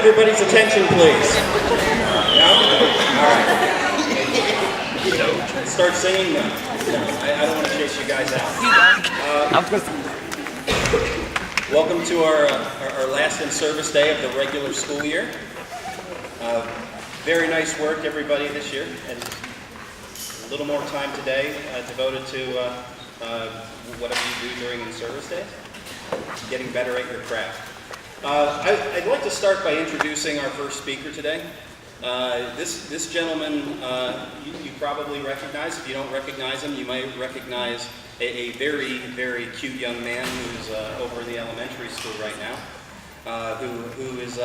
everybody's attention, please? No? All right. Start singing? No. I don't want to chase you guys out. Welcome to our last in-service day of the regular school year. Very nice work, everybody, this year. And a little more time today devoted to whatever you do during in-service days. Getting better at your craft. I'd like to start by introducing our first speaker today. This gentleman you probably recognize. If you don't recognize him, you might recognize a very, very cute young man who's over in the elementary school right now, who is,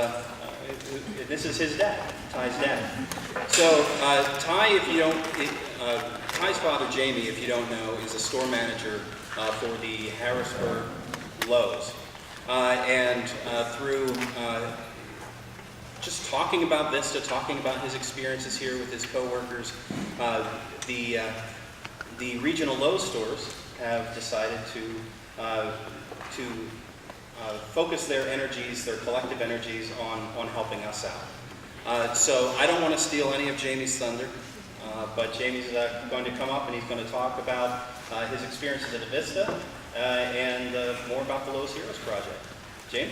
this is his dad, Ty's dad. So Ty, Ty's father, Jamie, if you don't know, is a store manager for the Harrisburg Lowe's. And through just talking about Vista, talking about his experiences here with his coworkers, the regional Lowe's stores have decided to focus their energies, their collective energies, on helping us out. So I don't want to steal any of Jamie's thunder, but Jamie's going to come up and he's going to talk about his experiences at Vista and more about the Lowe's Heroes Project. Jamie?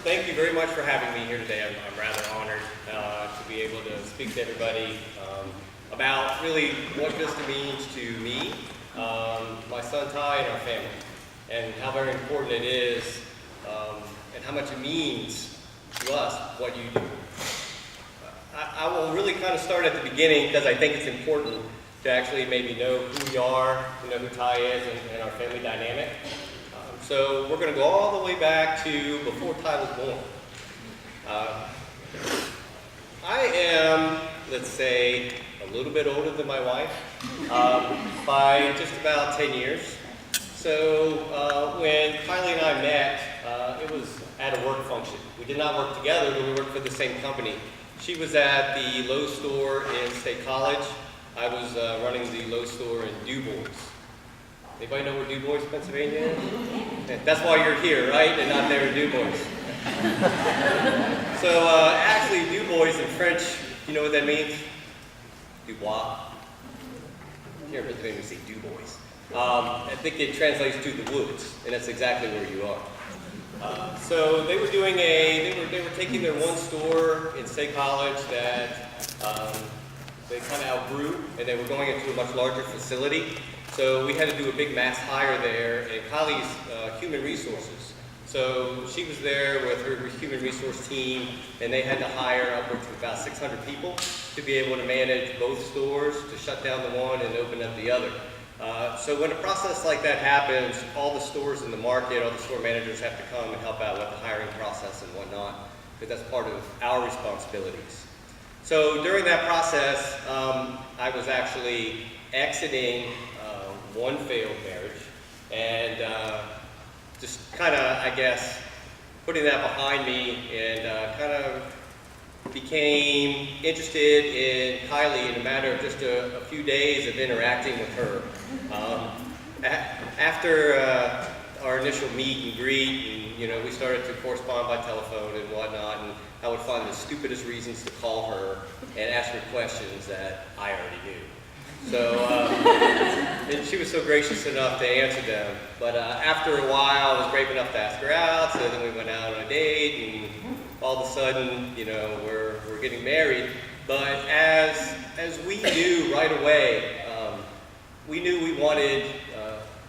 Thank you very much for having me here today. I'm rather honored to be able to speak to everybody about really what Vista means to me, my son Ty, and our family, and how very important it is and how much it means to us what you do. I will really kind of start at the beginning because I think it's important to actually maybe know who we are, to know who Ty is, and our family dynamic. So we're going to go all the way back to before Ty was born. I am, let's say, a little bit older than my wife by just about 10 years. So when Kylie and I met, it was at a work function. We did not work together, but we worked for the same company. She was at the Lowe's store in State College. I was running the Lowe's store in DuBois. Anybody know where DuBois, Pennsylvania is? That's why you're here, right? And not there in DuBois. So actually, DuBois in French, you know what that means? Dubois. Here in Pennsylvania we say DuBois. I think it translates to the woods, and that's exactly where you are. So they were doing they were taking their one store in State College that they kind of outgrew, and they were going into a much larger facility. So we had to do a big mass hire there, and Kylie's human resources. So she was there with her human resource team, and they had to hire upwards of about 600 people to be able to manage both stores, to shut down the one and open up the other. So when a process like that happens, all the stores in the market, all the store managers have to come and help out with the hiring process and whatnot, because that's part of our responsibilities. So during that process, I was actually exiting one failed marriage, and just kind of, I guess, putting that behind me, and kind of became interested in Kylie in a matter of just a few days of interacting with her. After our initial meet and greet, and we started to correspond by telephone and whatnot, and I would find the stupidest reasons to call her and ask her questions that I already knew. So, and she was so gracious enough to answer them. But after a while, I was brave enough to ask her out, so then we went out on a date, and all of a sudden, we're getting married. But as we knew right away, we knew we wanted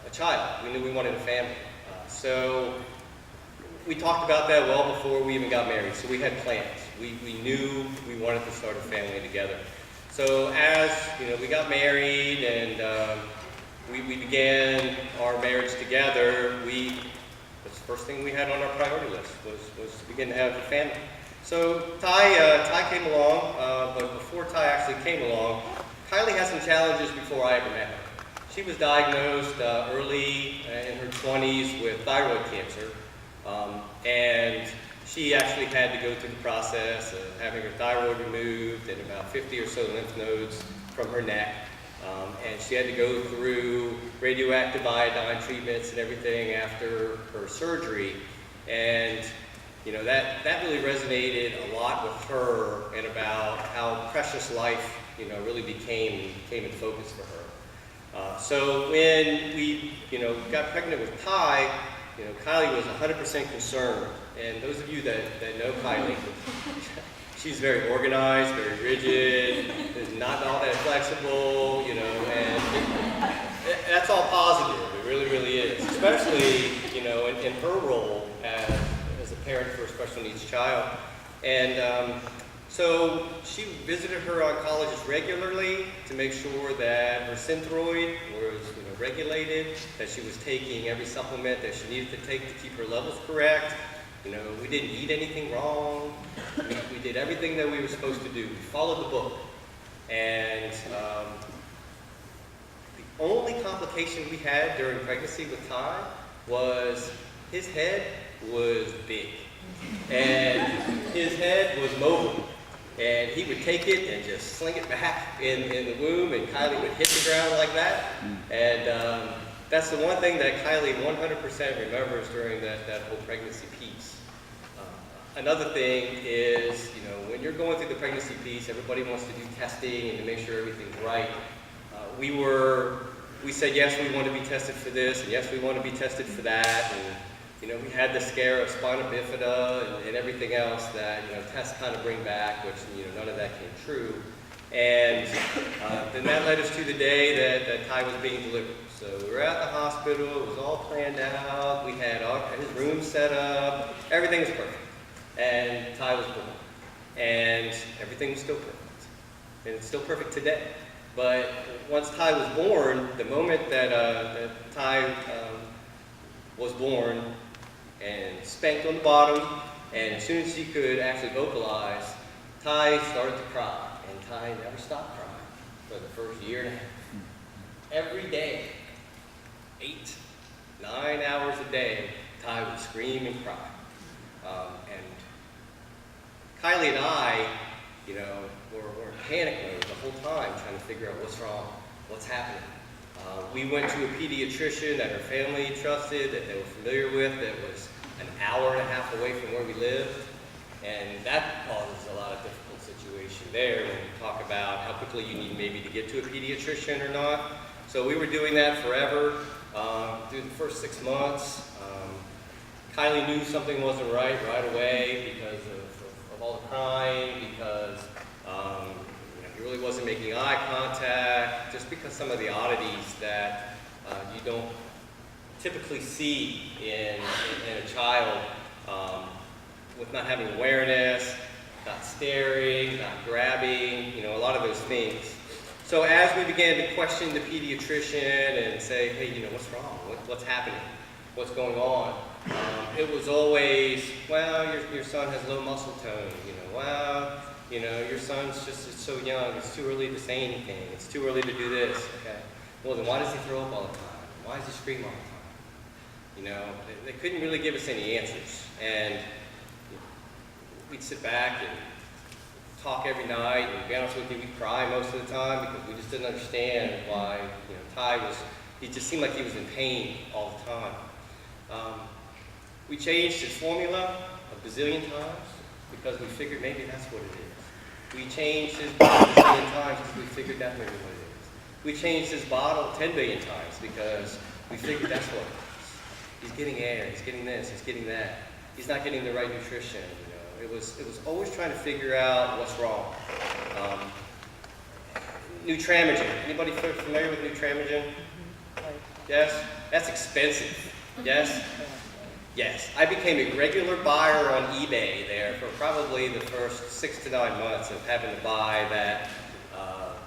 a child. We knew we wanted a family. So we talked about that well before we even got married. So we had plans. We knew we wanted to start a family together. So as we got married and we began our marriage together, that's the first thing we had on our priority list was to begin to have a family. So Ty came along, but before Ty actually came along, Kylie had some challenges before I ever met her. She was diagnosed early in her 20s with thyroid cancer, and she actually had to go through the process of having her thyroid removed and about 50 or so lymph nodes from her neck. And she had to go through radioactive iodine treatments and everything after her surgery. And that really resonated a lot with her, and about how precious life, really became in focus for her. So when we, got pregnant with Ty, Kylie was 100% concerned. And those of you that know Kylie, she's very organized, very rigid, not all that flexible, and that's all positive. It really, really is. Especially, in her role as a parent for a special needs child. And so she visited her oncologist regularly to make sure that her synthroid was regulated, that she was taking every supplement that she needed to take to keep her levels correct. We didn't eat anything wrong. We did everything that we were supposed to do. We followed the book. And the only complication we had during pregnancy with Ty was his head was big. And his head was mobile. And he would take it and just sling it back in the womb, and Kylie would hit the ground like that. And that's the one thing that Kylie 100% remembers during that whole pregnancy piece. Another thing is, when you're going through the pregnancy piece, everybody wants to do testing and to make sure everything's right. We said, yes, we want to be tested for this, and yes, we want to be tested for that. And, we had the scare of spina bifida and everything else that, tests kind of bring back, which, none of that came true. And then that led us to the day that Ty was being delivered. So we were at the hospital, it was all planned out, we had his room set up, everything was perfect. And Ty was born. And everything was still perfect. And it's still perfect today. But once Ty was born, the moment that Ty was born and spanked on the bottom, and as soon as she could actually vocalize, Ty started to cry. And Ty never stopped crying for the first year and a half. Every day, 8, 9 hours a day, Ty would scream and cry. And Kylie and I, were in panic mode the whole time, trying to figure out what's wrong, what's happening. We went to a pediatrician that her family trusted, that they were familiar with, that was an hour and a half away from where we lived. And that causes a lot of difficult situation there when you talk about how quickly you need maybe to get to a pediatrician or not. So we were doing that forever through the first 6 months. Kylie knew something wasn't right away because of all the crying, because he really wasn't making eye contact, just because some of the oddities that you don't typically see in a child with not having awareness, not staring, not grabbing, a lot of those things. So as we began to question the pediatrician and say, hey, what's wrong? What's happening? What's going on? It was always, well, your son has low muscle tone. Well, your son's just so young. It's too early to say anything. It's too early to do this. Okay. Well, then why does he throw up all the time? Why does he scream all the time? They couldn't really give us any answers. And we'd sit back and talk every night, and to be honest with you, we'd cry most of the time because we just didn't understand why, Ty he just seemed like he was in pain all the time. We changed his formula a bazillion times because we figured maybe that's what it is. We changed his bottle a bazillion times because we figured that's maybe what it is. We changed his bottle 10 billion times because we figured that's what it is. He's getting air, he's getting this, he's getting that. He's not getting the right nutrition. It was always trying to figure out what's wrong. Nutramigen. Anybody familiar with Nutramigen? Yes? That's expensive. Yes? Yes. I became a regular buyer on eBay there for probably the first 6 to 9 months of having to buy that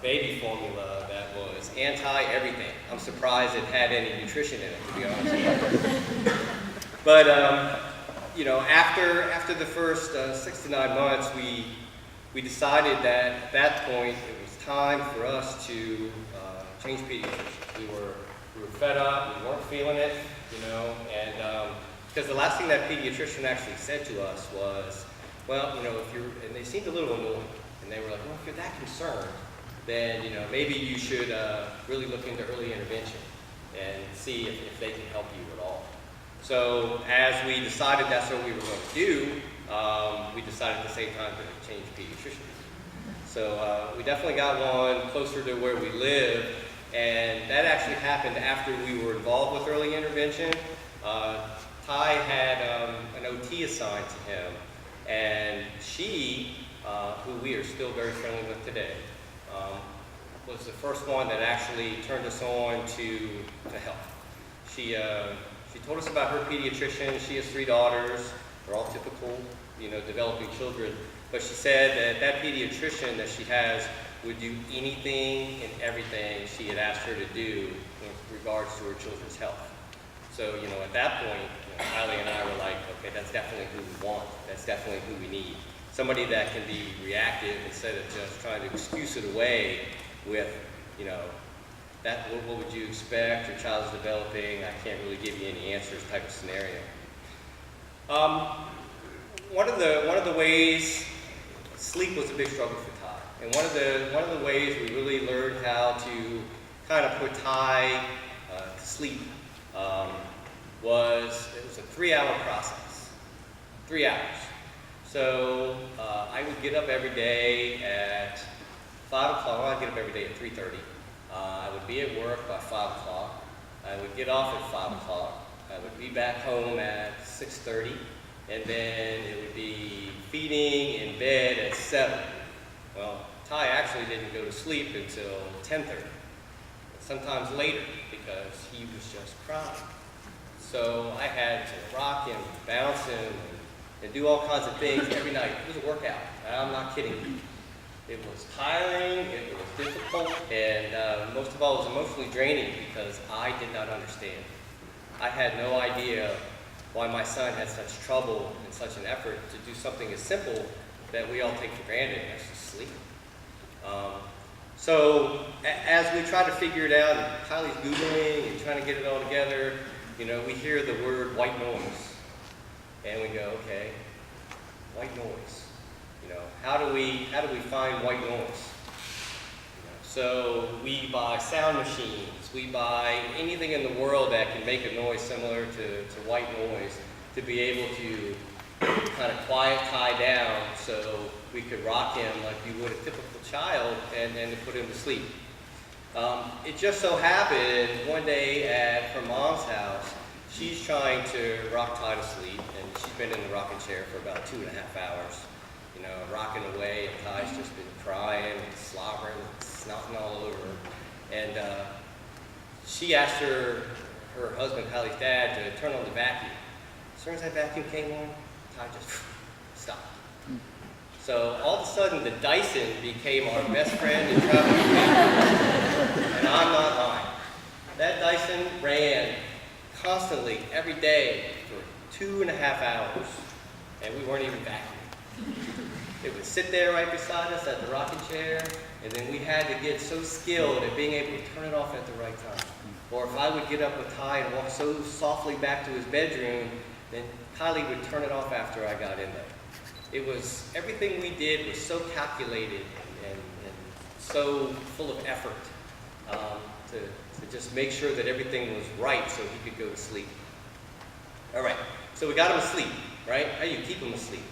baby formula that was anti-everything. I'm surprised it had any nutrition in it, to be honest with you. But, after the first 6 to 9 months, we decided that at that point it was time for us to change pediatricians. We were fed up, we weren't feeling it, and because the last thing that pediatrician actually said to us was, well, if you're, and they seemed a little annoyed, and they were like, well, if you're that concerned, then maybe you should really look into early intervention and see if they can help you at all. So as we decided that's what we were going to do, we decided at the same time to change pediatricians. So we definitely got one closer to where we live, and that actually happened after we were involved with early intervention. Ty had an OT assigned to him, and she, who we are still very friendly with today, was the first one that actually turned us on to help. She told us about her pediatrician. She has 3 daughters. They're all typical, developing children. But she said that pediatrician that she has would do anything and everything she had asked her to do with regards to her children's health. So, at that point, Kylie and I were like, okay, that's definitely who we want. That's definitely who we need. Somebody that can be reactive instead of just trying to excuse it away with, what would you expect? Your child's developing. I can't really give you any answers type of scenario. One of the ways, sleep was a big struggle for Ty, and one of the ways we really learned how to kind of put Ty to sleep was it was a 3-hour process. 3 hours. So I would get up every day at 5 o'clock. Well, I'd get up every day at 3:30. I would be at work by 5 o'clock. I would get off at 5 o'clock. I would be back home at 6:30. And then it would be feeding in bed at 7. Well, Ty actually didn't go to sleep until 10:30. Sometimes later because he was just crying. So I had to rock him, bounce him, and do all kinds of things every night. It was a workout. I'm not kidding you. It was tiring, it was difficult, and most of all, it was emotionally draining because I did not understand. I had no idea why my son had such trouble and such an effort to do something as simple that we all take for granted, and that's just sleep. So as we try to figure it out, and Kylie's Googling and trying to get it all together, we hear the word white noise. And we go, okay, white noise. How do we find white noise? So we buy sound machines, we buy anything in the world that can make a noise similar to white noise to be able to kind of quiet Ty down so we could rock him like you would a typical child and to put him to sleep. It just so happened one day at her mom's house, she's trying to rock Ty to sleep, and she's been in the rocking chair for about 2.5 hours, rocking away, and Ty's just been crying and slobbering, snotting all over her. And she asked her husband, Kylie's dad, to turn on the vacuum. As soon as that vacuum came on, Ty just stopped. So all of a sudden, the Dyson became our best friend and travel companion. And I'm not lying. That Dyson ran constantly every day for 2.5 hours, and we weren't even vacuuming. It would sit there right beside us at the rocking chair, and then we had to get so skilled at being able to turn it off at the right time. Or if I would get up with Ty and walk so softly back to his bedroom, then Kylie would turn it off after I got in there. It was, everything we did was so calculated and so full of effort to just make sure that everything was right so he could go to sleep. All right, so we got him asleep, right? How do you keep him asleep?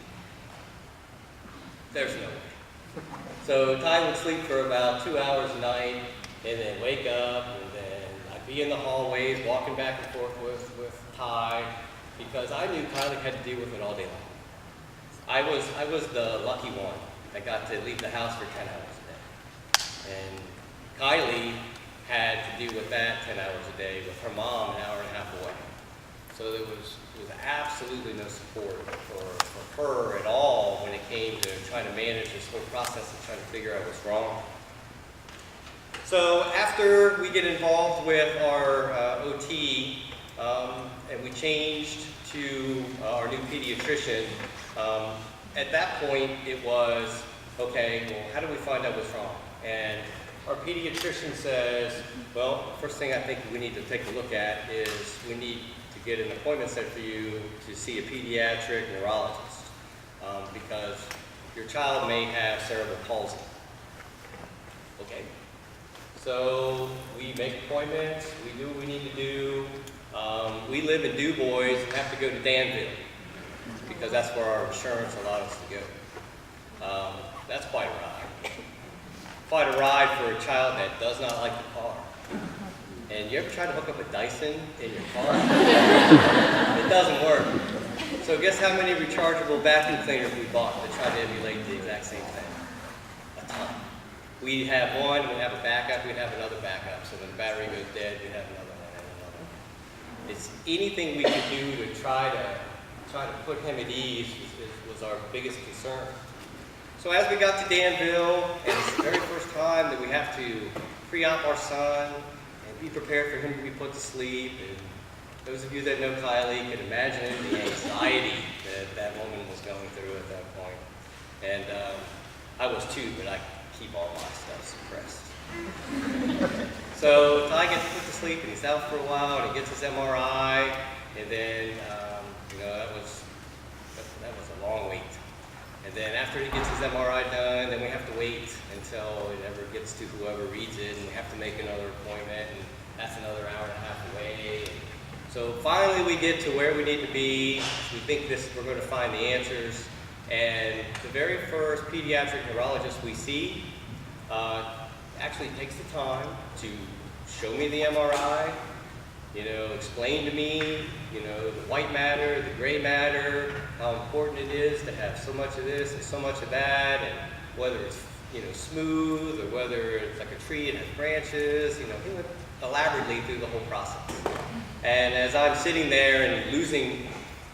There's no way. So Ty would sleep for about 2 hours a night, and then wake up, and then I'd be in the hallways walking back and forth with Ty, because I knew Kylie had to deal with it all day long. I was the lucky one that got to leave the house for 10 hours a day. And Kylie had to deal with that 10 hours a day with her mom an hour and a half away. So there was absolutely no support for her at all when it came to trying to manage this whole process of trying to figure out what's wrong. So after we get involved with our OT, and we changed to our new pediatrician, at that point it was, okay, well, how do we find out what's wrong? And our pediatrician says, well, the first thing I think we need to take a look at is we need to get an appointment set for you to see a pediatric neurologist, because your child may have cerebral palsy. Okay. So we make appointments, we do what we need to do. We live in Du Bois and have to go to Danville because that's where our insurance allowed us to go. That's quite a ride. Quite a ride for a child that does not like the car. And you ever try to hook up a Dyson in your car? It doesn't work. So guess how many rechargeable vacuum cleaners we bought to try to emulate the exact same thing? A ton. We have one, we have a backup, we have another backup. So when the battery goes dead, we have another one and another one. It's anything we could do to try to put him at ease was our biggest concern. So as we got to Danville, and it's the very first time that we have to pre-op our son and be prepared for him to be put to sleep. And those of you that know Kylie can imagine the anxiety that that woman was going through at that point. And I was too, but I keep all my stuff suppressed. So Ty gets put to sleep and he's out for a while and he gets his MRI, and then that was a long wait. And then after he gets his MRI done, then we have to wait until it ever gets to whoever reads it, and we have to make another appointment, and that's another hour and a half away. And so finally we get to where we need to be. We think we're going to find the answers. And the very first pediatric neurologist we see actually takes the time to show me the MRI, explain to me, the white matter, the gray matter, how important it is to have so much of this and so much of that, and whether it's, smooth or whether it's like a tree and has branches, he went elaborately through the whole process. And as I'm sitting there and losing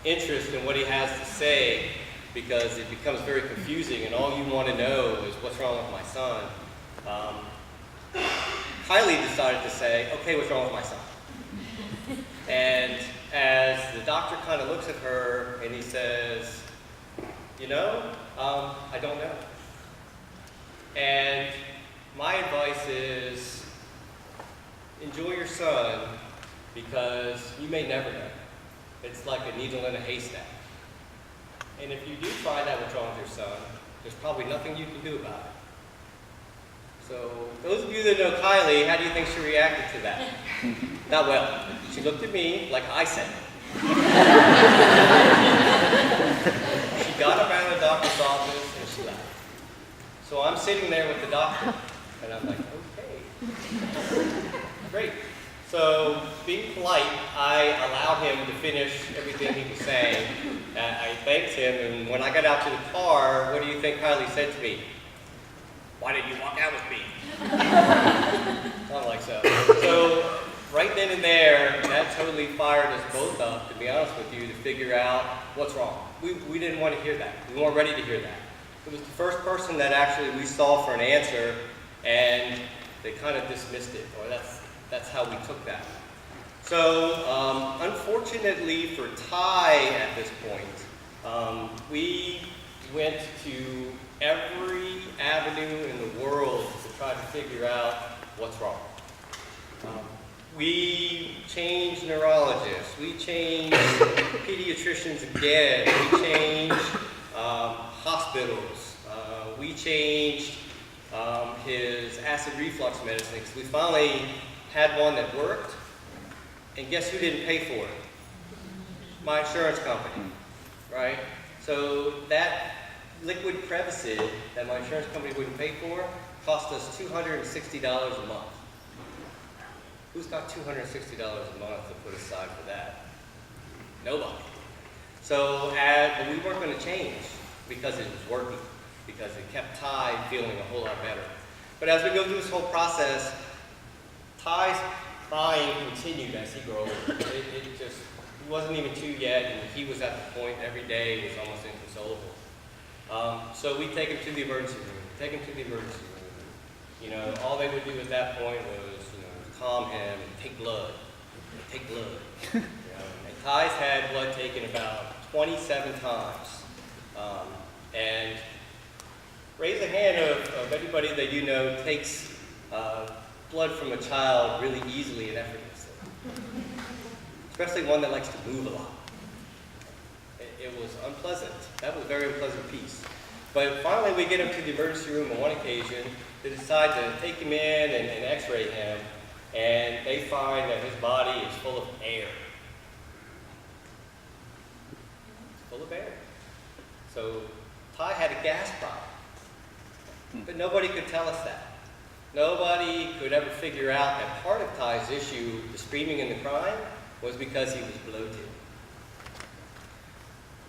interest in what he has to say, because it becomes very confusing and all you want to know is what's wrong with my son, Kylie decided to say, okay, what's wrong with my son? And as the doctor kind of looks at her and he says, I don't know. And my advice is enjoy your son because you may never know. It's like a needle in a haystack. And if you do find out what's wrong with your son, there's probably nothing you can do about it. So those of you that know Kylie, how do you think she reacted to that? Not well. She looked at me like I said. She got up out of the doctor's office and she left. So I'm sitting there with the doctor and I'm like, okay, great. So being polite, I allowed him to finish everything he was saying. I thanked him, and when I got out to the car, what do you think Kylie said to me? Why did you walk out with me? Not like so. So right then and there, that totally fired us both up, to be honest with you, to figure out what's wrong. We didn't want to hear that. We weren't ready to hear that. It was the first person that actually we saw for an answer, and they kind of dismissed it, or that's how we took that. So unfortunately for Ty at this point, we went to every avenue in the world to try to figure out what's wrong. We changed neurologists, we changed pediatricians again, we changed hospitals, we changed his acid reflux medicine, because we finally had one that worked, and guess who didn't pay for it? My insurance company, right? So that liquid Prevacid that my insurance company wouldn't pay for cost us $260 a month. Who's got $260 a month to put aside for that? Nobody. So but we weren't going to change because it was working, because it kept Ty feeling a whole lot better. But as we go through this whole process, Ty's crying continued as he grew older. He wasn't even 2 yet, and he was at the point every day was almost inconsolable. So we take him to the emergency room, all they would do at that point was, calm him and take blood. And Ty's had blood taken about 27 times. And raise a hand of anybody that takes blood from a child really easily and effortlessly. Especially one that likes to move a lot. It was unpleasant. That was a very unpleasant piece. But finally, we get him to the emergency room on one occasion. They decide to take him in and x-ray him, and they find that his body is full of air. It's full of air. So Ty had a gas problem, but nobody could tell us that. Nobody could ever figure out that part of Ty's issue, the screaming and the crying, was because he was bloated.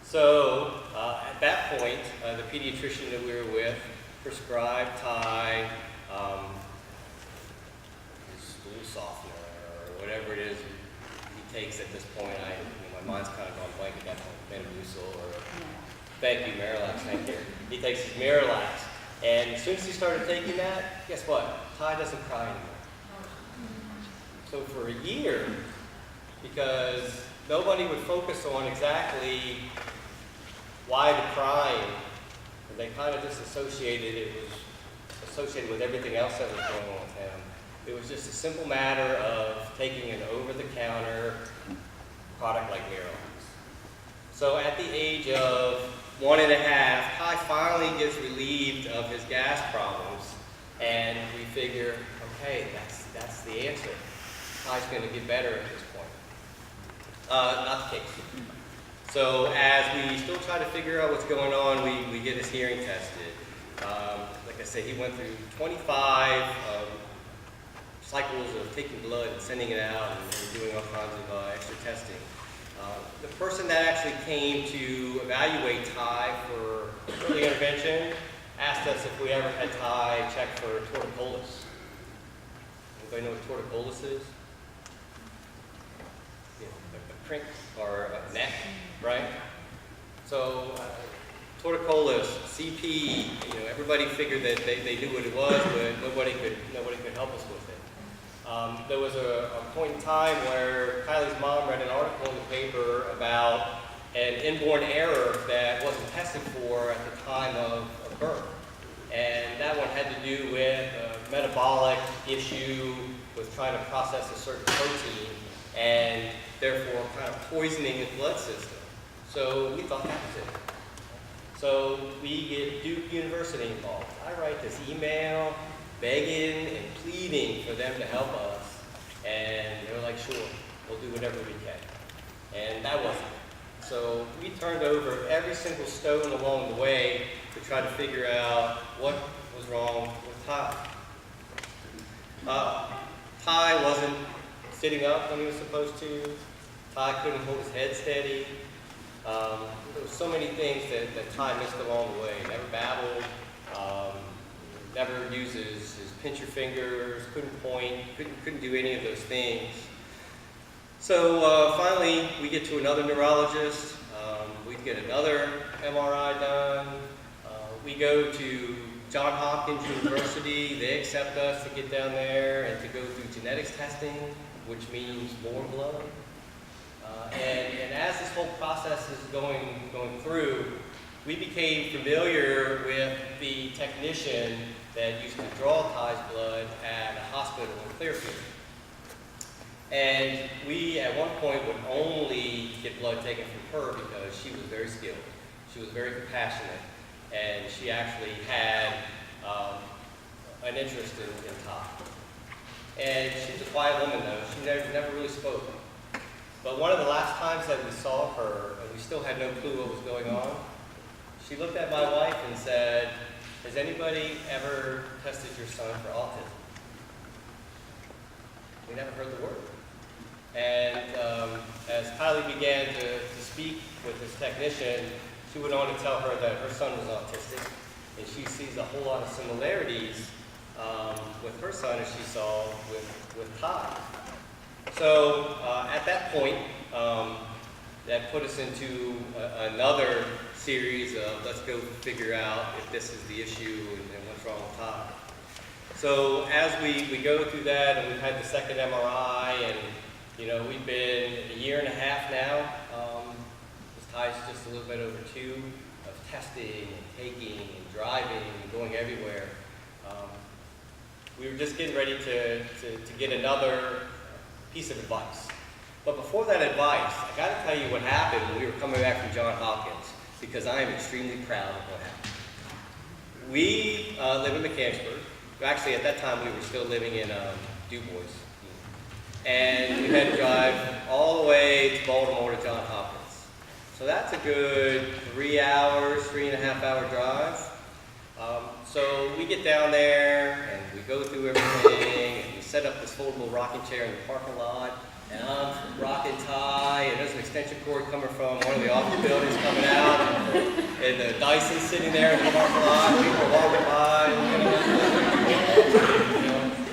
So at that point, the pediatrician that we were with prescribed Ty his stool softener or whatever it is he takes at this point. My mind's kind of gone blank at that point. Metamucil or thank you, Miralax. Thank you. He takes his Miralax, and as soon as he started taking that, guess what? Ty doesn't cry anymore. So for a year, because nobody would focus on exactly why the crying, and they kind of just associated it was associated with everything else that was going on with him. It was just a simple matter of taking an over-the-counter product like Miralax. So at the age of 1.5, Ty finally gets relieved of his gas problems, and we figure, okay, that's the answer. Ty's going to get better at this point. Not the case. So as we still try to figure out what's going on, we get his hearing tested. Like I said, he went through 25 cycles of taking blood and sending it out and doing all kinds of extra testing. The person that actually came to evaluate Ty for early intervention asked us if we ever had Ty check for torticollis. Anybody know what torticollis is? A crank or a neck, right? So torticollis, CP, everybody figured that they knew what it was, but nobody could help us with it. There was a point in time where Kylie's mom read an article in the paper about an inborn error that wasn't tested for at the time of birth. And that one had to do with a metabolic issue with trying to process a certain protein and therefore kind of poisoning the blood system. So we thought that was it. So we get Duke University involved. I write this email begging and pleading for them to help us. And they were like, sure, we'll do whatever we can. And that wasn't it. So we turned over every single stone along the way to try to figure out what was wrong with Ty. Ty wasn't sitting up when he was supposed to. Ty couldn't hold his head steady. There were so many things that Ty missed along the way. Never babbled, never uses his pincher fingers, couldn't point, couldn't do any of those things. So finally, we get to another neurologist. We get another MRI done. We go to Johns Hopkins University. They accept us to get down there and to go through genetics testing, which means more blood. And as this whole process is going through, we became familiar with the technician that used to draw Ty's blood at a hospital in Clearfield. And we, at one point, would only get blood taken from her because she was very skilled. She was very compassionate, and she actually had an interest in Ty. And she was a quiet woman, though. She never really spoke. But one of the last times that we saw her, and we still had no clue what was going on, she looked at my wife and said, has anybody ever tested your son for autism? We never heard the word. And as Kylie began to speak with this technician, she went on to tell her that her son was autistic, and she sees a whole lot of similarities with her son as she saw with Ty. So at that point, that put us into another series of let's go figure out if this is the issue and what's wrong with Ty. So as we go through that, and we've had the second MRI, and we've been a year and a half now. This Ty's just a little bit over 2 of testing and taking and driving and going everywhere. We were just getting ready to get another piece of advice. But before that advice, I got to tell you what happened when we were coming back from Johns Hopkins, because I am extremely proud of what happened. We live in Mechanicsburg. Actually, at that time, we were still living in Du Bois. And we had to drive all the way to Baltimore to Johns Hopkins. So that's a good 3 hours, 3.5 hour drive. So we get down there and we go through everything and we set up this foldable rocking chair in the parking lot. And I'm rocking tie, and there's an extension cord coming from one of the office buildings coming out, and the Dyson's sitting there in the parking lot, people are walking by,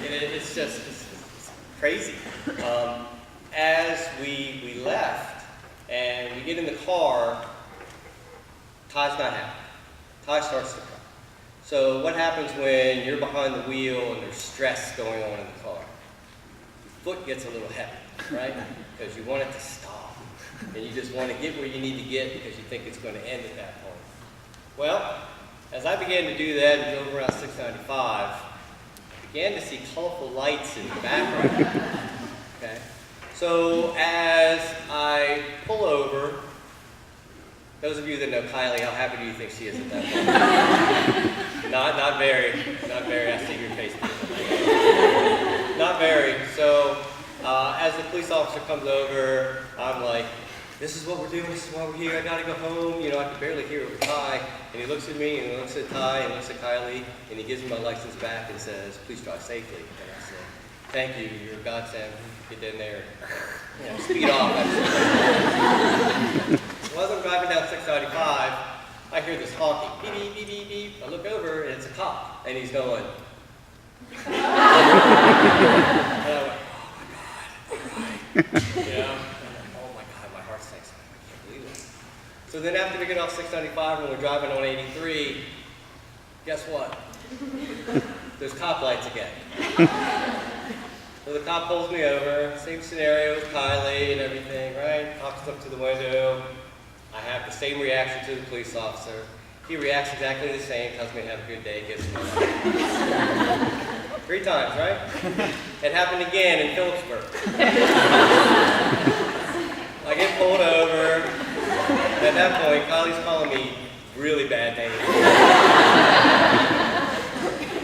and it's just it's crazy. As we left, and we get in the car, Ty's not happy. Ty starts to cry. So what happens when you're behind the wheel and there's stress going on in the car? Your foot gets a little heavy. Right? Because you want it to stop. And you just want to get where you need to get because you think it's going to end at that point. Well, as I began to do that and drove around 695, I began to see colorful lights in the background. Okay? So as I pull over, those of you that know Kylie, how happy do you think she is at that point? Not very. I see your face. Not very. So, as the police officer comes over, I'm like, this is what we're doing, this is why we're here, I gotta go home. You know, I could barely hear it with Ty. And he looks at me, and he looks at Ty, and looks at Kylie, and he gives me my license back and says, please drive safely. And I said, thank you, you're a godsend. Get in there, you know, speed off. So as I'm driving down 695, I hear this honking, beep, beep, beep, beep, beep. I look over, and it's a cop, and he's going. And I went, you know, oh my God, my heart sinks. I can't believe it. So then after we get off 695 and we're driving on 83, guess what? There's cop lights again. So the cop pulls me over, same scenario with Kylie and everything, right? Cops up to the window. I have the same reaction to the police officer. He reacts exactly the same, tells me to have a good day, gives me a light. 3 times, right? It happened again in Phillipsburg. I get pulled over, and at that point, Kylie's calling me really bad names.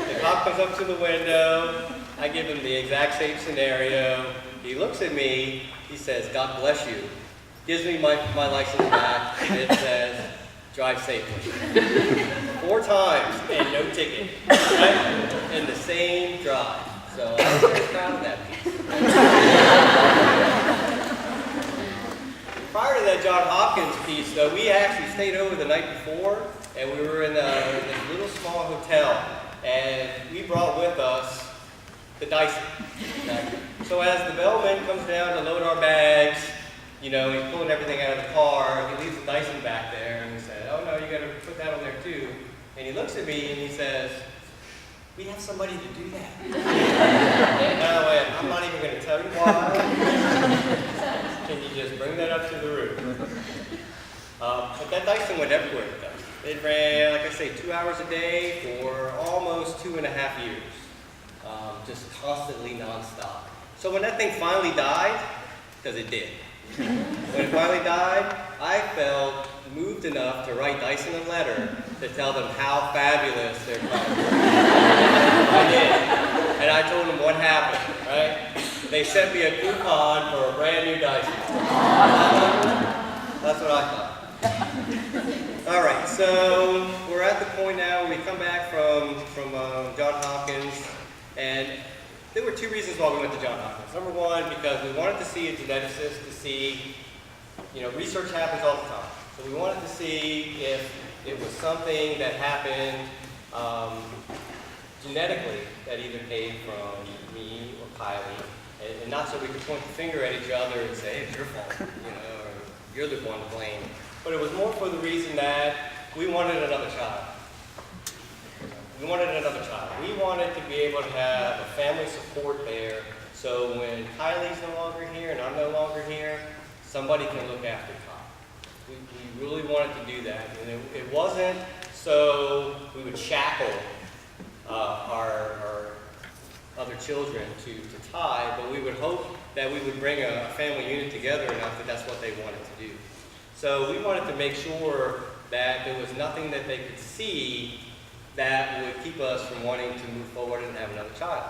The cop comes up to the window, I give him the exact same scenario. He looks at me, he says, God bless you, gives me my license back, and it says, drive safely. 4 times and no ticket, right? In the same drive. So I was very proud of that piece. Prior to that Johns Hopkins piece, though, we actually stayed over the night before, and we were in this little small hotel, and we brought with us the Dyson. Okay? So as the bellman comes down to load our bags, you know, he's pulling everything out of the car, he leaves the Dyson back there, and he said, oh no, you gotta put that on there too. And he looks at me and he says, we have somebody to do that. And I went, I'm not even gonna tell you why. Can you just bring that up to the roof? But that Dyson went everywhere with us. It ran, like I say, 2 hours a day for almost 2.5 years. Just constantly nonstop. So when that thing finally died, because it did, when it finally died, I felt moved enough to write Dyson a letter to tell them how fabulous their car was. I did. And I told them what happened, right? They sent me a coupon for a brand new Dyson. That's what I thought. All right, so we're at the point now where we come back from Johns Hopkins, and there were 2 reasons why we went to Johns Hopkins. Number one, because we wanted to see a geneticist to see, you know, research happens all the time. So we wanted to see if it was something that happened genetically that either came from me or Kylie, and not so we could point the finger at each other and say, hey, it's your fault, you know, or you're the one to blame. But it was more for the reason that we wanted another child. We wanted another child. We wanted to be able to have a family support there, so when Kylie's no longer here and I'm no longer here, somebody can look after Ty. We really wanted to do that, and it wasn't so we would shackle our other children to Ty, but we would hope that we would bring a family unit together enough that that's what they wanted to do. So we wanted to make sure that there was nothing that they could see that would keep us from wanting to move forward and have another child.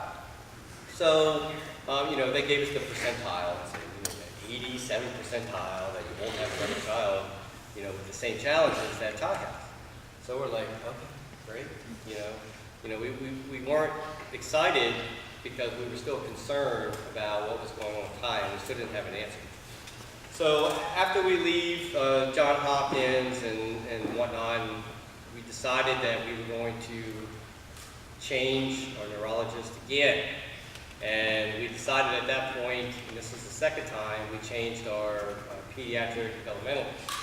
So, they gave us the percentile, the 87th percentile that you won't have another child, with the same challenges that Ty has. So we're like, okay, great. We weren't excited because we were still concerned about what was going on with Ty, and we still didn't have an answer. So after we leave John Hopkins and whatnot, we decided that we were going to change our neurologist again. And we decided at that point, and this is the second time, we changed our pediatric developmentalist.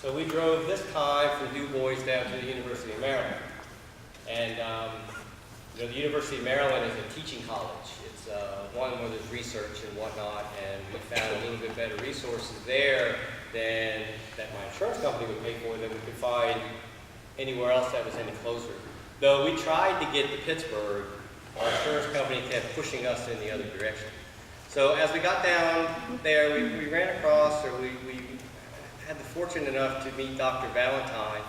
So we drove this time from Du Bois down to the University of Maryland. And the University of Maryland is a teaching college. It's one where there's research and whatnot, and we found a little bit better resources there than that my insurance company would pay for than we could find anywhere else that was any closer. Though we tried to get to Pittsburgh, our insurance company kept pushing us in the other direction. So as we got down there, we ran across, or we had the fortune enough to meet Dr. Valentine,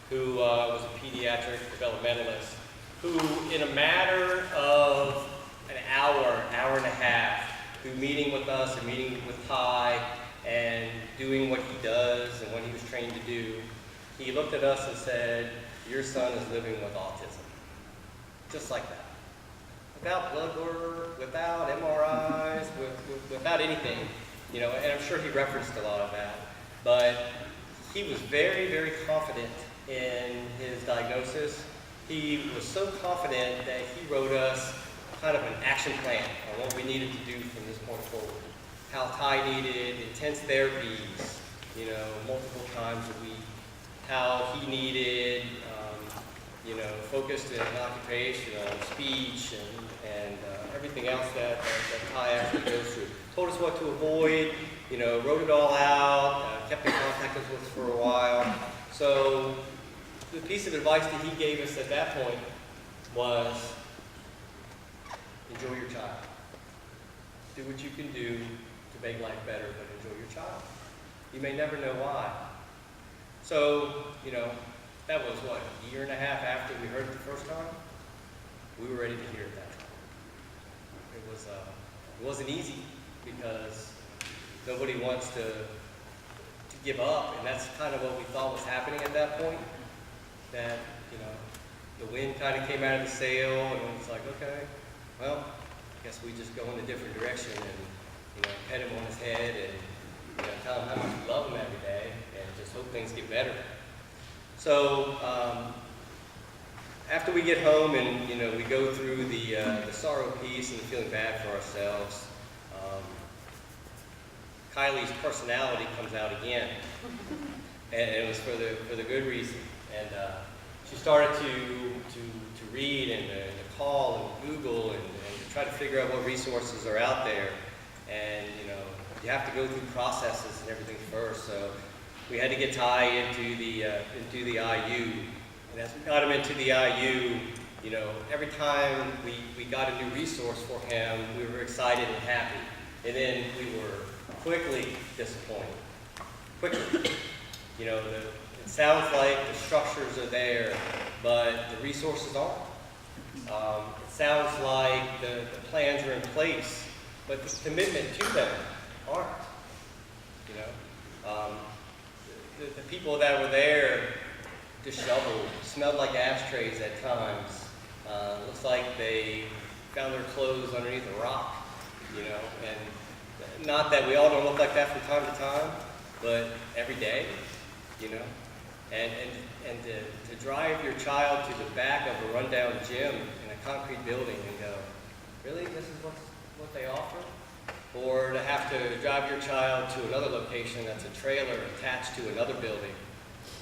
who was a pediatric developmentalist, who in a matter of an hour and a half, through meeting with us and meeting with Ty and doing what he does and what he was trained to do, he looked at us and said, "Your son is living with autism." Just like that. Without blood work, without MRIs, without anything, and I'm sure he referenced a lot of that, but he was very, very confident in his diagnosis. He was so confident that he wrote us kind of an action plan on what we needed to do from this point forward. How Ty needed intense therapies, multiple times a week. How he needed, focused in occupational, speech, and everything else that Ty actually goes through. Told us what to avoid, wrote it all out, kept in contact with us for a while. So the piece of advice that he gave us at that point was, enjoy your child. Do what you can do to make life better, but enjoy your child. You may never know why. So, that was what, a year and a half after we heard it the first time? We were ready to hear it that time. It wasn't easy because nobody wants to give up, and that's kind of what we thought was happening at that point. That, the wind kind of came out of the sail, and it was like, okay, well, I guess we just go in a different direction and, pet him on his head and, tell him how much we love him every day and just hope things get better. So, after we get home and, we go through the sorrow piece and feeling bad for ourselves, Kylie's personality comes out again. And it was for the good reason. And she started to read and to call and Google and to try to figure out what resources are out there. And you have to go through processes and everything first. So we had to get Ty into the IU. And as we got him into the IU, every time we got a new resource for him, we were excited and happy. And then we were quickly disappointed. Quickly. It sounds like the structures are there, but the resources aren't. It sounds like the plans are in place, but the commitment to them aren't. The people that were there disheveled, smelled like ashtrays at times. Looks like they found their clothes underneath a rock, and not that we all don't look like that from time to time, but every day, and to drive your child to the back of a rundown gym in a concrete building and go, really, this is what they offer? Or to have to drive your child to another location that's a trailer attached to another building,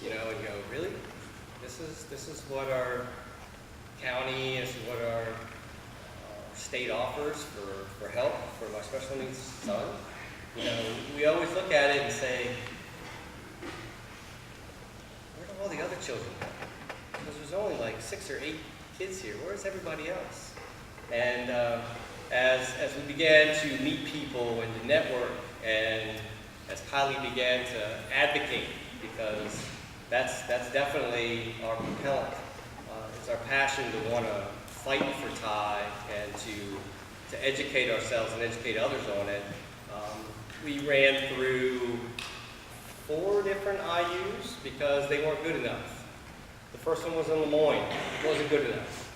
and go, really? This is what our county, this is what our state offers for help for my special needs son? We always look at it and say, where do all the other children go? Because there's only like 6 or 8 kids here. Where's everybody else? And as we began to meet people and to network, and as Kylie began to advocate, because that's definitely our propellant. it's our passion to want to fight for tie and to educate ourselves and educate others on it. We ran through 4 different IUs because they weren't good enough. The first one was in Lemoyne, it wasn't good enough.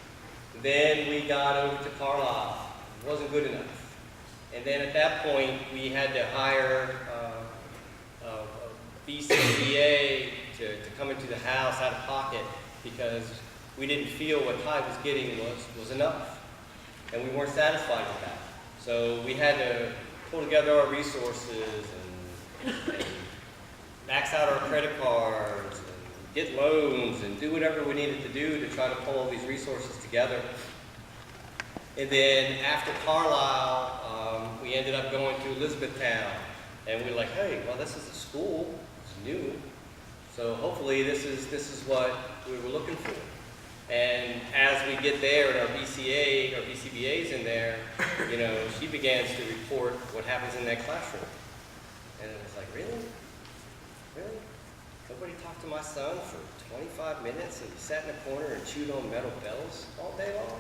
Then we got over to Carlisle, it wasn't good enough. And then at that point, we had to hire a Vista VA to come into the house out of pocket because we didn't feel what Ty was getting was enough. And we weren't satisfied with that. So we had to pull together our resources and max out our credit cards and get loans and do whatever we needed to do to try to pull all these resources together. And then after Carlisle, we ended up going to Elizabethtown. And we were like, hey, well, this is a school, it's new. So hopefully this is what we were looking for. And as we get there and our BCA, our BCBA's in there, you know, she begins to report what happens in that classroom. And it's like, really? Really? Nobody talked to my son for 25 minutes and he sat in a corner and chewed on metal bells all day long?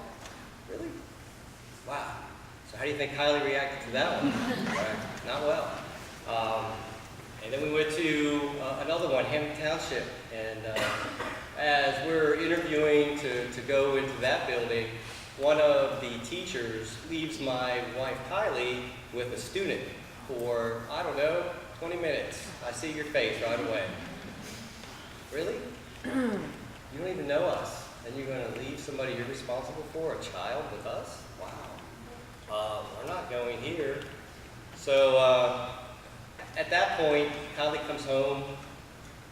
Really? Wow. So how do you think Kylie reacted to that one? Not well. And then we went to another one, Hampton Township. And as we're interviewing to go into that building, one of the teachers leaves my wife Kylie with a student for, I don't know, 20 minutes. I see your face right away. Really? You don't even know us, and you're going to leave somebody you're responsible for, a child, with us? Wow. We're not going here. So at that point, Kylie comes home,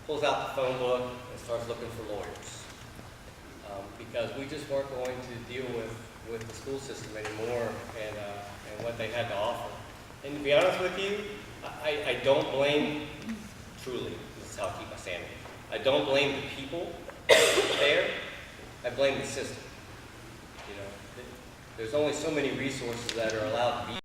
pulls out the phone book, and starts looking for lawyers. Because we just weren't going to deal with the school system anymore and what they had to offer. And to be honest with you, I don't blame, truly, this is how I keep my sanity, I don't blame the people there, I blame the system. You know, there's only so many resources that are allowed to be